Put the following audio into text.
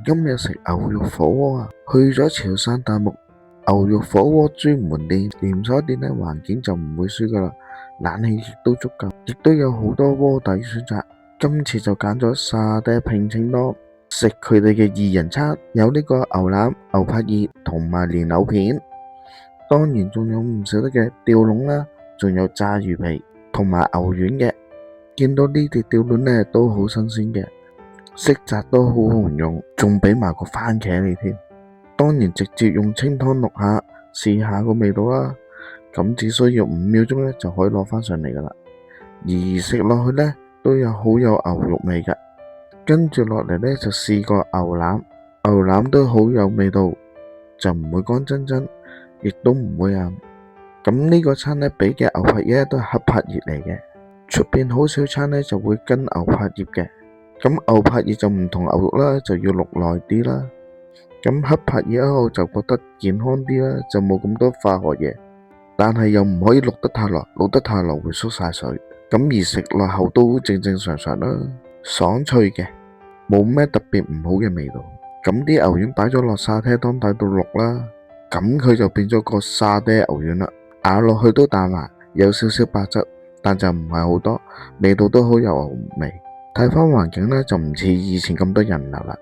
今日食牛肉火鍋啊！去咗潮汕大木牛肉火鍋專門店，連鎖店呢環境就唔會輸噶啦，冷氣亦都足夠，亦都有好多鍋底選擇。今次就揀咗沙爹聘請多，食佢哋嘅二人餐，有呢個牛腩、牛柏葉同埋蓮藕片，當然仲有唔少得嘅吊籠啦，仲有炸魚皮同埋牛丸嘅。見到呢碟吊籠呢都好新鮮嘅，色澤都好紅潤，仲俾埋個番茄你添。當然直接用清湯淥下，試下個味道啦。咁只需要5秒鐘呢就可以攞返上嚟噶啦。而食落去呢都有好有牛肉味嘅。跟住落嚟呢就試個牛腩，牛腩都好有味道，就唔會乾真真，亦都唔會硬。咁呢個餐呢俾嘅牛柏葉都係黑柏葉嚟嘅。出邊好少餐呢就會跟牛柏葉嘅，咁牛柏葉就唔同牛肉啦，就要淥耐啲啦。咁黑柏葉我就覺得健康啲啦，就冇咁多化學嘢，但係又唔可以淥得太耐，淥得太耐會縮晒水。咁而食落口都正正常常啦，爽脆嘅，冇咩特別唔好嘅味道。咁啲牛丸擺咗落沙爹湯底度淥啦，咁佢就變咗個沙爹牛丸啦，咬落去都彈牙，有少少白質。但就唔係好多，味道都好有牛味。睇返環境呢，就唔似以前咁多人流啦。